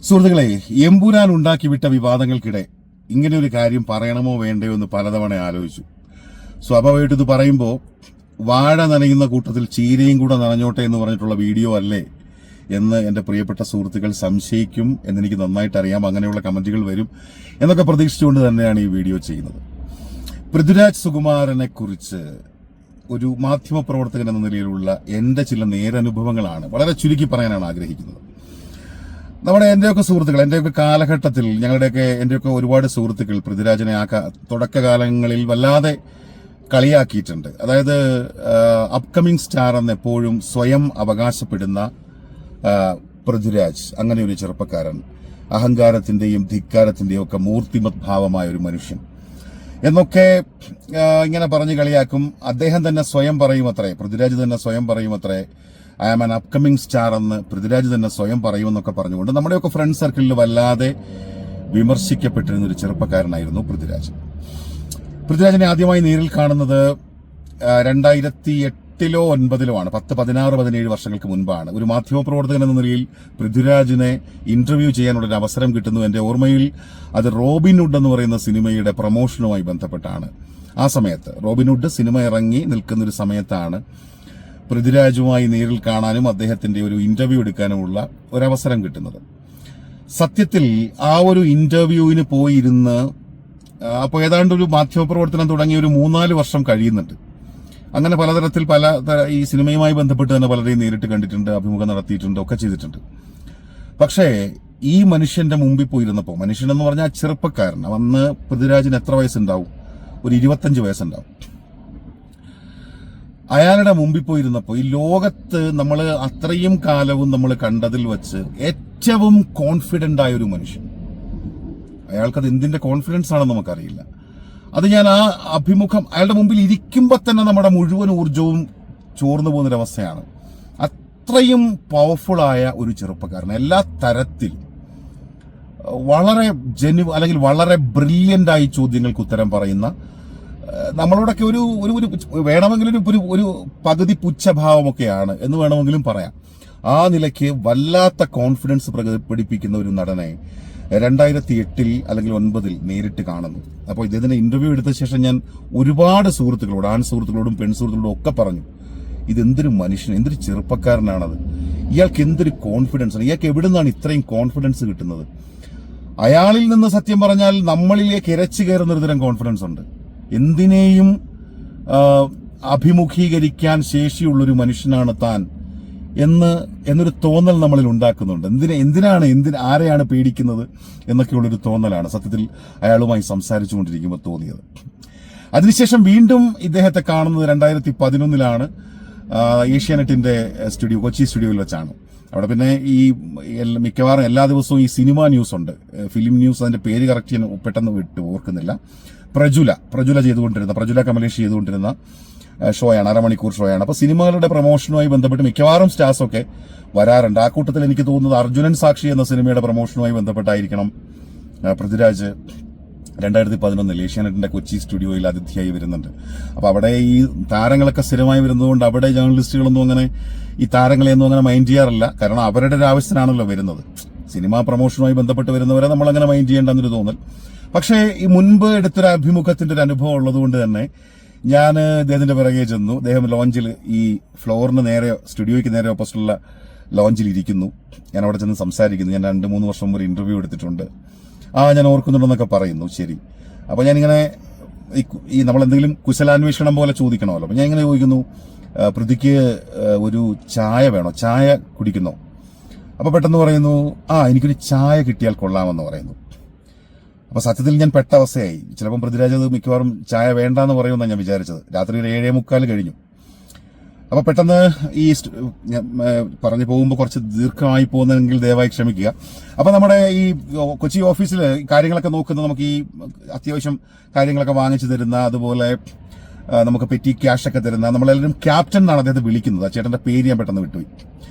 സുഹൃത്തുക്കളെ, എമ്പുരാൻ ഉണ്ടാക്കിവിട്ട വിവാദങ്ങൾക്കിടെ ഇങ്ങനെ ഒരു കാര്യം പറയണമോ വേണ്ടയോ എന്ന് പലതവണ ആലോചിച്ചു. സ്വാഭാവികമായിട്ട് ഇത് പറയുമ്പോൾ വാഴ നനയുന്ന കൂട്ടത്തിൽ ചീരയും കൂടെ നനഞ്ഞോട്ടെ എന്ന് പറഞ്ഞിട്ടുള്ള വീഡിയോ അല്ലേ എന്ന് എൻ്റെ പ്രിയപ്പെട്ട സുഹൃത്തുക്കൾ സംശയിക്കും എന്നെനിക്ക് നന്നായിട്ട് അറിയാം. അങ്ങനെയുള്ള കമന്റുകൾ വരും എന്നൊക്കെ പ്രതീക്ഷിച്ചുകൊണ്ട് തന്നെയാണ് ഈ വീഡിയോ ചെയ്യുന്നത്. പൃഥ്വിരാജ് സുകുമാരനെ കുറിച്ച് ഒരു മാധ്യമപ്രവർത്തകൻ എന്ന നിലയിലുള്ള എൻ്റെ ചില നേരനുഭവങ്ങളാണ് വളരെ ചുരുക്കി പറയാനാണ് ആഗ്രഹിക്കുന്നത്. എന്റെയൊക്കെ സുഹൃത്തുക്കൾ, എന്റെയൊക്കെ കാലഘട്ടത്തിൽ എന്റെയൊക്കെ ഒരുപാട് സുഹൃത്തുക്കൾ പൃഥ്വിരാജിനെ തുടക്കകാലങ്ങളിൽ വല്ലാതെ കളിയാക്കിയിട്ടുണ്ട്. അതായത് അപ്കമിങ് സ്റ്റാർ എന്ന് എപ്പോഴും സ്വയം അവകാശപ്പെടുന്ന പൃഥ്വിരാജ്, അങ്ങനെ ഒരു ചെറുപ്പക്കാരൻ, അഹങ്കാരത്തിന്റെയും ധിക്കാരത്തിന്റെയും ഒക്കെ മൂർത്തിമത് ഭാവമായ ഒരു മനുഷ്യൻ എന്നൊക്കെ ഇങ്ങനെ പറഞ്ഞ് കളിയാക്കും. അദ്ദേഹം തന്നെ സ്വയം പറയുമത്രേ, പൃഥ്വിരാജ് തന്നെ സ്വയം പറയുമത്രേ, I am an upcoming star എന്ന് പൃഥ്വിരാജ് തന്നെ സ്വയം പറയുമെന്നൊക്കെ പറഞ്ഞുകൊണ്ട് നമ്മുടെയൊക്കെ ഫ്രണ്ട് സർക്കിളിൽ വല്ലാതെ വിമർശിക്കപ്പെട്ടിരുന്ന ഒരു ചെറുപ്പക്കാരനായിരുന്നു പൃഥ്വിരാജ്. പൃഥ്വിരാജിനെ ആദ്യമായി നേരിൽ കാണുന്നത് 2008-ലോ 2009-ലോ ആണ്. 16-17 വർഷങ്ങൾക്ക് മുൻപാണ്. ഒരു മാധ്യമപ്രവർത്തകൻ എന്ന നിലയിൽ പൃഥ്വിരാജിനെ ഇന്റർവ്യൂ ചെയ്യാനുള്ളൊരു അവസരം കിട്ടുന്നു. എന്റെ ഓർമ്മയിൽ അത് റോബിൻഹുഡ് എന്ന് പറയുന്ന സിനിമയുടെ പ്രൊമോഷനുമായി ബന്ധപ്പെട്ടാണ്. ആ സമയത്ത് റോബിൻഹുഡ് സിനിമ ഇറങ്ങി നിൽക്കുന്ന ഒരു സമയത്താണ് പൃഥ്വിരാജുമായി നേരിൽ കാണാനും അദ്ദേഹത്തിന്റെ ഒരു ഇന്റർവ്യൂ എടുക്കാനുമുള്ള ഒരവസരം കിട്ടുന്നത്. സത്യത്തിൽ ആ ഒരു ഇന്റർവ്യൂവിന് പോയിരുന്ന് അപ്പോൾ ഏതാണ്ട് ഒരു മാധ്യമപ്രവർത്തനം തുടങ്ങി ഒരു 3-4 വർഷം കഴിയുന്നുണ്ട്. അങ്ങനെ പലതരത്തിൽ ഈ സിനിമയുമായി ബന്ധപ്പെട്ട് തന്നെ പലരെയും നേരിട്ട് കണ്ടിട്ടുണ്ട്, അഭിമുഖം നടത്തിയിട്ടുണ്ട്, ഒക്കെ ചെയ്തിട്ടുണ്ട്. പക്ഷേ ഈ മനുഷ്യന്റെ മുമ്പിൽ പോയിരുന്നപ്പോൾ, മനുഷ്യൻ എന്ന് പറഞ്ഞാൽ ചെറുപ്പക്കാരൻ, അന്ന് പൃഥ്വിരാജിന് എത്ര വയസ്സുണ്ടാവും? ഒരു 25 വയസ്സുണ്ടാവും. അയാളുടെ മുമ്പിൽ പോയിരുന്നപ്പോൾ ഈ ലോകത്ത് നമ്മൾ അത്രയും കാലവും നമ്മൾ കണ്ടതിൽ വെച്ച് ഏറ്റവും കോൺഫിഡന്റ് ആയ ഒരു മനുഷ്യൻ. അയാൾക്കത് എന്തിന്റെ കോൺഫിഡൻസ് ആണെന്ന് നമുക്കറിയില്ല. അത് ഞാൻ ആ അഭിമുഖം അയാളുടെ മുമ്പിൽ ഇരിക്കുമ്പോൾ തന്നെ നമ്മുടെ മുഴുവൻ ഊർജവും ചോർന്നു പോകുന്നൊരവസ്ഥയാണ്. അത്രയും പവർഫുൾ ആയ ഒരു ചെറുപ്പക്കാരൻ, എല്ലാ തരത്തിലും വളരെ അല്ലെങ്കിൽ വളരെ ബ്രില്യന്റ് ആയി ചോദ്യങ്ങൾക്ക് ഉത്തരം പറയുന്ന, നമ്മളോടൊക്കെ ഒരു വേണമെങ്കിലും ഒരു പകുതി പുച്ഛഭാവമൊക്കെയാണ് എന്ന് വേണമെങ്കിലും പറയാം. ആ നിലയ്ക്ക് വല്ലാത്ത കോൺഫിഡൻസ് പ്രകടിപ്പിക്കുന്ന ഒരു നടനെ 2008 അല്ലെങ്കിൽ 2009 നേരിട്ട് കാണുന്നു. അപ്പോൾ ഇദ്ദേഹത്തിന്റെ ഇന്റർവ്യൂ എടുത്ത ശേഷം ഞാൻ ഒരുപാട് സുഹൃത്തുക്കളോട്, ആൺ സുഹൃത്തുക്കളോടും പെൺ സുഹൃത്തുക്കളോടും ഒക്കെ പറഞ്ഞു, ഇതെന്തൊരു മനുഷ്യൻ, എന്തൊരു ചെറുപ്പക്കാരനാണത്, ഇയാൾക്ക് എന്തൊരു കോൺഫിഡൻസ് ആണ്, ഇയാൾക്ക് എവിടെ നിന്നാണ് ഇത്രയും കോൺഫിഡൻസ് കിട്ടുന്നത്? അയാളിൽ നിന്ന് സത്യം പറഞ്ഞാൽ നമ്മളിലേക്ക് ഇരച്ചു കയറുന്ന ഒരു തരം കോൺഫിഡൻസ് ഉണ്ട്. എന്തിനേയും അഭിമുഖീകരിക്കാൻ ശേഷിയുള്ളൊരു മനുഷ്യനാണ് താൻ എന്നൊരു തോന്നൽ നമ്മളിൽ ഉണ്ടാക്കുന്നുണ്ട്. ആരെയാണ് പേടിക്കുന്നത് എന്നൊക്കെയുള്ളൊരു തോന്നലാണ് സത്യത്തിൽ അയാളുമായി സംസാരിച്ചുകൊണ്ടിരിക്കുമ്പോൾ തോന്നിയത്. അതിനുശേഷം വീണ്ടും ഇദ്ദേഹത്തെ കാണുന്നത് 2011-ലാണ് ഏഷ്യാനെറ്റിന്റെ സ്റ്റുഡിയോ, കൊച്ചി സ്റ്റുഡിയോയിൽ വെച്ചാണ്. അവിടെ പിന്നെ ഈ മിക്കവാറും എല്ലാ ദിവസവും ഈ സിനിമ ന്യൂസ് ഉണ്ട്, ഫിലിം ന്യൂസ്, അതിന്റെ പേര് കറക്റ്റ് ഞാൻ പെട്ടെന്ന് ഓർക്കുന്നില്ല. പ്രജുല ചെയ്തുകൊണ്ടിരുന്ന, പ്രജുല കമലേഷ് ചെയ്തുകൊണ്ടിരുന്ന ഷോയാണ്, അരമണിക്കൂർ ഷോയാണ്. അപ്പൊ സിനിമകളുടെ പ്രൊമോഷനുമായി ബന്ധപ്പെട്ട് മിക്കവാറും സ്റ്റാർസ് ഒക്കെ വരാറുണ്ട്. ആ കൂട്ടത്തിൽ എനിക്ക് തോന്നുന്നത് അർജുനൻ സാക്ഷി എന്ന സിനിമയുടെ പ്രൊമോഷനുമായി ബന്ധപ്പെട്ടായിരിക്കണം പൃഥ്വിരാജ് 2011 ഏഷ്യാനെറ്റിന്റെ കൊച്ചി സ്റ്റുഡിയോയിൽ അതിഥിയായി വരുന്നുണ്ട്. അപ്പൊ അവിടെ ഈ താരങ്ങളൊക്കെ സ്ഥിരമായി വരുന്നതുകൊണ്ട് അവിടെ ജേർണലിസ്റ്റുകളൊന്നും അങ്ങനെ ഈ താരങ്ങളെയൊന്നും അങ്ങനെ മൈൻഡ് ചെയ്യാറില്ല. കാരണം അവരുടെ ഒരു ആവശ്യത്തിനാണല്ലോ വരുന്നത്. സിനിമാ പ്രൊമോഷനുമായി ബന്ധപ്പെട്ട് വരുന്നവരെ നമ്മളങ്ങനെ മൈൻഡ് ചെയ്യേണ്ടെന്നൊരു തോന്നൽ. പക്ഷേ ഈ മുൻപ് എടുത്തൊരു അഭിമുഖത്തിന്റെ ഒരു അനുഭവം ഉള്ളതുകൊണ്ട് തന്നെ ഞാൻ ഇദ്ദേഹത്തിന്റെ പിറകെ ചെന്നു. അദ്ദേഹം ലോഞ്ചിൽ, ഈ ഫ്ലോറിന് നേരെ, സ്റ്റുഡിയോയ്ക്ക് നേരെ ഓപ്പോസിറ്റുള്ള ലോഞ്ചിൽ ഇരിക്കുന്നു. ഞാൻ അവിടെ ചെന്ന് സംസാരിക്കുന്നു. ഞാൻ 2-3 വർഷം മുമ്പ് ഇന്റർവ്യൂ എടുത്തിട്ടുണ്ട്, ഞാൻ ഓർക്കുന്നുണ്ടെന്നൊക്കെ പറയുന്നു. ശരി. അപ്പൊ ഞാനിങ്ങനെ ഈ നമ്മളെന്തെങ്കിലും കുശലാന്വേഷണം പോലെ ചോദിക്കണമല്ലോ. അപ്പൊ ഞാൻ ഇങ്ങനെ ചോദിക്കുന്നു, പൃഥ്വിക്ക് ഒരു ചായ വേണോ, ചായ കുടിക്കുന്നോ? അപ്പൊ പെട്ടെന്ന് പറയുന്നു, എനിക്കൊരു ചായ കിട്ടിയാൽ കൊള്ളാമെന്ന് പറയുന്നു. അപ്പൊ സത്യത്തിൽ ഞാൻ പെട്ട അവസ്ഥയായി. ചിലപ്പം പൃഥ്വിരാജ് അത് മിക്കവാറും ചായ വേണ്ടാന്ന് പറയുമെന്നാണ് ഞാൻ വിചാരിച്ചത്. രാത്രി 7:45 കഴിഞ്ഞു. അപ്പൊ പെട്ടെന്ന് ഈ പറഞ്ഞു പോകുമ്പോൾ കുറച്ച് ദീർഘമായി പോകുന്നെങ്കിൽ ദയവായി ക്ഷമിക്കുക. അപ്പൊ നമ്മുടെ ഈ കൊച്ചി ഓഫീസിൽ കാര്യങ്ങളൊക്കെ നോക്കുന്ന, നമുക്ക് ഈ അത്യാവശ്യം കാര്യങ്ങളൊക്കെ വാങ്ങിച്ചു തരുന്ന, അതുപോലെ നമുക്ക് പെറ്റി ക്യാഷ് ഒക്കെ തരുന്ന, നമ്മളെല്ലാവരും ക്യാപ്റ്റൻ എന്നാണ് അദ്ദേഹത്തെ വിളിക്കുന്നത്. ആ ചേട്ടന്റെ പേര് ഞാൻ പെട്ടെന്ന് വിട്ടുപോയി.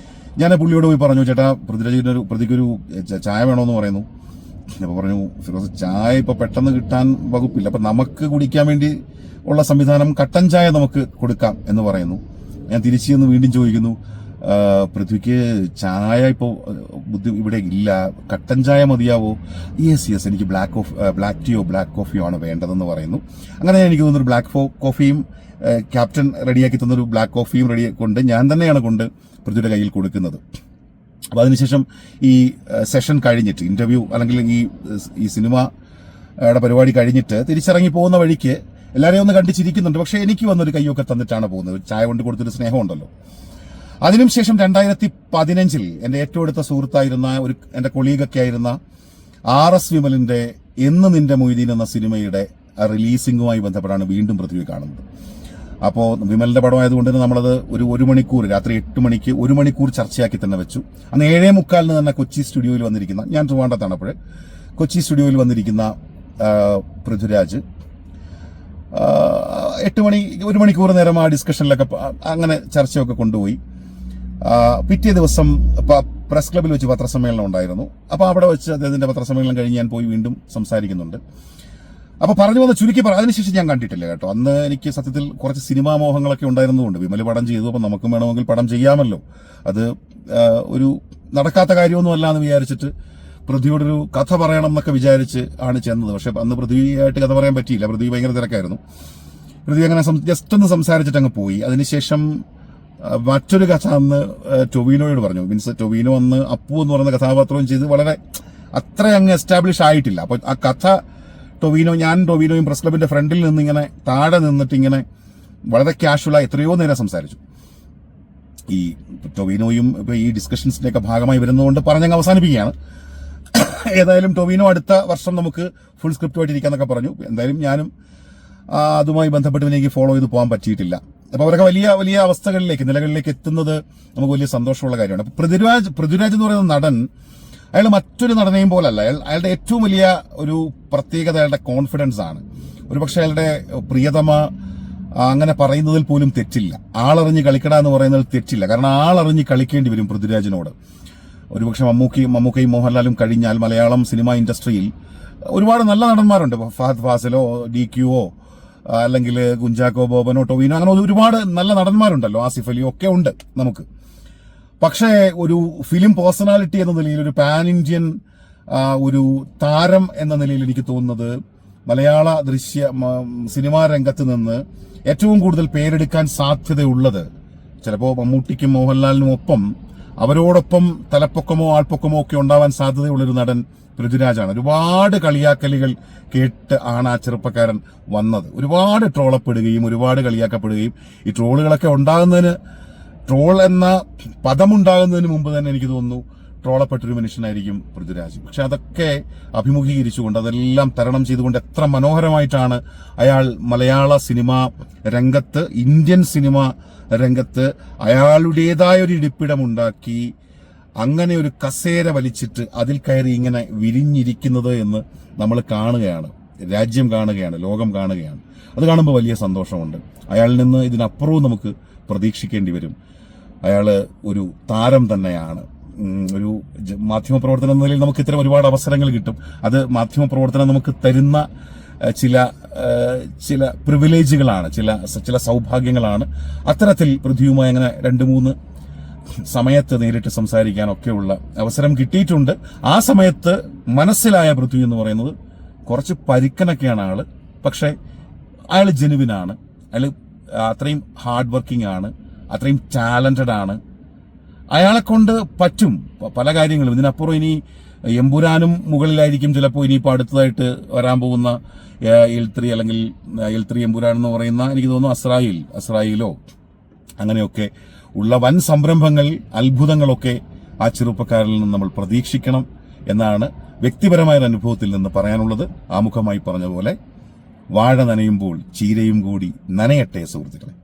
ഞാൻ പുള്ളിയോട് പോയി പറഞ്ഞു, ചേട്ടാ പൃഥ്വിക്കൊരു ചായ വേണോന്ന് പറയുന്നു. അപ്പൊ പറഞ്ഞു, ഫിറോസ്, ചായ ഇപ്പൊ പെട്ടെന്ന് കിട്ടാൻ വകുപ്പില്ല, അപ്പൊ നമുക്ക് കുടിക്കാൻ വേണ്ടി ഉള്ള സംവിധാനം കട്ടൻ ചായ നമുക്ക് കൊടുക്കാം എന്ന് പറയുന്നു. ഞാൻ തിരിച്ചു ചെന്ന് വീണ്ടും ചോദിക്കുന്നു, പൃഥ്വിക്ക് ചായ ഇപ്പോൾ ഇവിടെ ഇല്ല, കട്ടൻ ചായ മതിയാവോ? യെസ് എനിക്ക് ബ്ലാക്ക് ടീയോ ബ്ലാക്ക് കോഫിയോ ആണ് വേണ്ടതെന്ന് പറയുന്നു. അങ്ങനെ എനിക്ക് തോന്നുന്നൊരു ബ്ലാക്ക് കോഫിയും ക്യാപ്റ്റൻ റെഡിയാക്കി തന്നൊരു ബ്ലാക്ക് കോഫിയും കൊണ്ട് ഞാൻ തന്നെയാണ് കൊണ്ട് പൃഥ്വിയുടെ കയ്യിൽ കൊടുക്കുന്നത്. അപ്പോൾ അതിനുശേഷം ഈ സെഷൻ കഴിഞ്ഞിട്ട് ഇന്റർവ്യൂ അല്ലെങ്കിൽ ഈ സിനിമയുടെ പരിപാടി കഴിഞ്ഞിട്ട് തിരിച്ചിറങ്ങി പോകുന്ന വഴിക്ക് എല്ലാവരെയും ഒന്ന് കണ്ടു ചിരിക്കുന്നുണ്ട്. പക്ഷേ എനിക്ക് വന്നൊരു കയ്യൊക്കെ തന്നിട്ടാണ് പോകുന്നത്. ചായ കൊണ്ട് കൊടുത്തൊരു സ്നേഹമുണ്ടല്ലോ. അതിനുശേഷം 2015 എൻ്റെ ഏറ്റവും അടുത്ത സുഹൃത്തായിരുന്ന എൻ്റെ കൊളീഗൊക്കെ ആയിരുന്ന RS വിമലിന്റെ എന്ന് നിന്റെ മൊയ്തീൻ എന്ന സിനിമയുടെ റിലീസിംഗുമായി ബന്ധപ്പെട്ടാണ് വീണ്ടും പൃഥ്വി കാണുന്നത്. അപ്പോൾ വിമലിന്റെ പടമായതുകൊണ്ട് തന്നെ നമ്മളത് ഒരു മണിക്കൂർ, രാത്രി 8 മണിക്ക് 1 മണിക്കൂർ ചർച്ചയാക്കി തന്നെ വെച്ചു. അന്ന് 7:45 തന്നെ കൊച്ചി സ്റ്റുഡിയോയിൽ വന്നിരിക്കുന്ന, ഞാൻ ട്രിവാൻഡ്രത്താണ് അപ്പോഴേ, കൊച്ചി സ്റ്റുഡിയോയിൽ വന്നിരിക്കുന്ന പൃഥ്വിരാജ് 1 മണിക്കൂർ നേരം ആ ഡിസ്കഷനിലൊക്കെ അങ്ങനെ ചർച്ചയൊക്കെ കൊണ്ടുപോയി. പിറ്റേ ദിവസം പ്രസ് ക്ലബിൽ വെച്ച് പത്രസമ്മേളനം ഉണ്ടായിരുന്നു. അപ്പോൾ അവിടെ വെച്ച് അദ്ദേഹത്തിന്റെ പത്രസമ്മേളനം കഴിഞ്ഞ് ഞാൻ പോയി വീണ്ടും സംസാരിക്കുന്നുണ്ട്. അപ്പൊ പറഞ്ഞു വന്ന ചുരുക്കി അതിനുശേഷം ഞാൻ കണ്ടിട്ടില്ല കേട്ടോ. അന്ന് എനിക്ക് സത്യത്തിൽ കുറച്ച് സിനിമാ മോഹങ്ങളൊക്കെ ഉണ്ടായിരുന്നതുകൊണ്ട് വിമൽ പടം ചെയ്തു, അപ്പൊ നമുക്കും വേണമെങ്കിൽ പടം ചെയ്യാമല്ലോ, അത് ഒരു നടക്കാത്ത കാര്യമൊന്നും അല്ല എന്ന് വിചാരിച്ചിട്ട് പൃഥ്വിയോടൊരു കഥ പറയണം എന്നൊക്കെ വിചാരിച്ച് ആണ് ചെന്നത്. പക്ഷെ അന്ന് പൃഥ്വിയായിട്ട് കഥ പറയാൻ പറ്റിയില്ല, പൃഥ്വി ഭയങ്കര തിരക്കായിരുന്നു. പൃഥ്വി അങ്ങനെ ജസ്റ്റ് ഒന്ന് സംസാരിച്ചിട്ട് അങ്ങ് പോയി. അതിനുശേഷം മറ്റൊരു കഥ അന്ന് ടൊവിനോയോട് പറഞ്ഞു. മീൻസ് ടൊവിനോ അന്ന് അപ്പു എന്ന് പറയുന്ന കഥാപാത്രവും ചെയ്ത് വളരെ അത്ര അങ്ങ് എസ്റ്റാബ്ലിഷ് ആയിട്ടില്ല. അപ്പൊ ആ കഥ ടൊവിനോയും പ്രസ് ക്ലബിന്റെ ഫ്രണ്ടിൽ നിന്ന് ഇങ്ങനെ താഴെ നിന്നിട്ട് ഇങ്ങനെ വളരെ കാഷ്വലായി എത്രയോ നേരം സംസാരിച്ചു. ഈ ടൊവിനോയും ഇപ്പൊ ഈ ഡിസ്കഷൻസിന്റെ ഒക്കെ ഭാഗമായി വരുന്നതുകൊണ്ട് പറഞ്ഞങ്ങ് അവസാനിപ്പിക്കുകയാണ്. ഏതായാലും ടൊവിനോ അടുത്ത വർഷം നമുക്ക് ഫുൾ സ്ക്രിപ്റ്റുമായിട്ട് ഇരിക്കാന്നൊക്കെ പറഞ്ഞു. എന്തായാലും ഞാനും അതുമായി ബന്ധപ്പെട്ട് എനിക്ക് ഫോളോ ചെയ്ത് പോകാൻ പറ്റിയിട്ടില്ല. അപ്പൊ അവരൊക്കെ വലിയ വലിയ നിലകളിലേക്ക് എത്തുന്നത് നമുക്ക് വലിയ സന്തോഷമുള്ള കാര്യമാണ്. അപ്പൊ പൃഥ്വിരാജ് എന്ന് പറയുന്ന നടൻ, അയാൾ മറ്റൊരു നടനെയും പോലല്ല. അയാളുടെ ഏറ്റവും വലിയ ഒരു പ്രത്യേകത അയാളുടെ കോൺഫിഡൻസ് ആണ്. ഒരുപക്ഷെ അയാളുടെ പ്രിയതമ അങ്ങനെ പറയുന്നതിൽ പോലും തെറ്റില്ല. ആളറിഞ്ഞ് കളിക്കട എന്ന് പറയുന്നതിൽ തെറ്റില്ല. കാരണം ആളറിഞ്ഞ് കളിക്കേണ്ടി വരും പൃഥ്വിരാജിനോട്. ഒരുപക്ഷെ മമ്മൂക്കയും മോഹൻലാലും കഴിഞ്ഞാൽ മലയാളം സിനിമാ ഇൻഡസ്ട്രിയിൽ ഒരുപാട് നല്ല നടന്മാരുണ്ട്. ഫഹദ് ഫാസിലോ DQO അല്ലെങ്കിൽ കുഞ്ചാക്കോ ബോബനോ ടൊവിനോ, അങ്ങനെ ഒരുപാട് നല്ല നടന്മാരുണ്ടല്ലോ, ആസിഫ് അലിയോ ഒക്കെ ഉണ്ട് നമുക്ക്. പക്ഷേ ഒരു ഫിലിം പേഴ്സണാലിറ്റി എന്ന നിലയിൽ, ഒരു പാൻ ഇന്ത്യൻ ഒരു താരം എന്ന നിലയിൽ എനിക്ക് തോന്നുന്നത് മലയാള സിനിമാ രംഗത്ത് നിന്ന് ഏറ്റവും കൂടുതൽ പേരെടുക്കാൻ സാധ്യതയുള്ളത് ചിലപ്പോൾ മമ്മൂട്ടിക്കും മോഹൻലാലിനും ഒപ്പം അവരോടൊപ്പം തലപ്പൊക്കമോ ആൾപ്പൊക്കമോ ഒക്കെ ഉണ്ടാവാൻ സാധ്യതയുള്ളൊരു നടൻ പൃഥ്വിരാജാണ്. ഒരുപാട് കളിയാക്കലുകൾ കേട്ട് ആണ് ആ ചെറുപ്പക്കാരൻ വന്നത്. ഒരുപാട് ട്രോളപ്പെടുകയും ഒരുപാട് കളിയാക്കപ്പെടുകയും ഈ ട്രോളുകളൊക്കെ ഉണ്ടാകുന്നതിന്, ട്രോൾ എന്ന പദമുണ്ടാകുന്നതിന് മുമ്പ് തന്നെ എനിക്ക് തോന്നുന്നു ട്രോളപ്പെട്ടൊരു മനുഷ്യനായിരിക്കും പൃഥ്വിരാജ്. പക്ഷെ അതൊക്കെ അഭിമുഖീകരിച്ചുകൊണ്ട് അതെല്ലാം തരണം ചെയ്തുകൊണ്ട് എത്ര മനോഹരമായിട്ടാണ് അയാൾ മലയാള സിനിമ രംഗത്ത്, ഇന്ത്യൻ സിനിമ രംഗത്ത് അയാളുടേതായ ഒരു ഇരിപ്പിടമുണ്ടാക്കി അങ്ങനെ ഒരു കസേര വലിച്ചിട്ട് അതിൽ കയറി ഇങ്ങനെ വിരിഞ്ഞിരിക്കുന്നത് എന്ന് നമ്മൾ കാണുകയാണ്. രാജ്യം കാണുകയാണ്, ലോകം കാണുകയാണ്. അത് കാണുമ്പോൾ വലിയ സന്തോഷമുണ്ട്. അയാളിൽ നിന്ന് ഇതിനപ്പുറവും നമുക്ക് പ്രതീക്ഷിക്കേണ്ടി വരും. അയാൾ ഒരു താരം തന്നെയാണ്. ഒരു മാധ്യമപ്രവർത്തനം എന്ന നിലയിൽ നമുക്ക് ഇത്തരം ഒരുപാട് അവസരങ്ങൾ കിട്ടും. അത് മാധ്യമപ്രവർത്തനം നമുക്ക് തരുന്ന ചില പ്രിവിലേജുകളാണ്, ചില സൗഭാഗ്യങ്ങളാണ്. അത്തരത്തിൽ പൃഥ്വിയുമായി അങ്ങനെ 2-3 സമയത്ത് നേരിട്ട് സംസാരിക്കാനൊക്കെയുള്ള അവസരം കിട്ടിയിട്ടുണ്ട്. ആ സമയത്ത് മനസ്സിലായ പൃഥ്വി എന്ന് പറയുന്നത് കുറച്ച് പരിക്കനൊക്കെയാണ് ആള്. പക്ഷെ അയാൾ ജെനുവിനാണ്, അയാൾ അത്രയും ഹാർഡ് വർക്കിംഗ് ആണ്, അത്രയും ടാലന്റഡ് ആണ്. അയാളെ കൊണ്ട് പറ്റും പല കാര്യങ്ങളും. ഇതിനപ്പുറം ഇനി എമ്പുരാനും മുകളിലായിരിക്കും ചിലപ്പോൾ ഇനിയിപ്പോൾ അടുത്തതായിട്ട് വരാൻ പോകുന്ന L3 അല്ലെങ്കിൽ L3 എമ്പുരാൻ എന്ന് പറയുന്ന, എനിക്ക് തോന്നുന്നു അസ്രായിലോ അങ്ങനെയൊക്കെ ഉള്ള വൻ സംരംഭങ്ങൾ, അത്ഭുതങ്ങളൊക്കെ ആ ചെറുപ്പക്കാരിൽ നിന്ന് നമ്മൾ പ്രതീക്ഷിക്കണം എന്നാണ് വ്യക്തിപരമായ അനുഭവത്തിൽ നിന്ന് പറയാനുള്ളത്. ആമുഖമായി പറഞ്ഞ പോലെ വാഴ നനയുമ്പോൾ ചീരയും കൂടി നനയട്ടെ സുഹൃത്തുക്കളെ.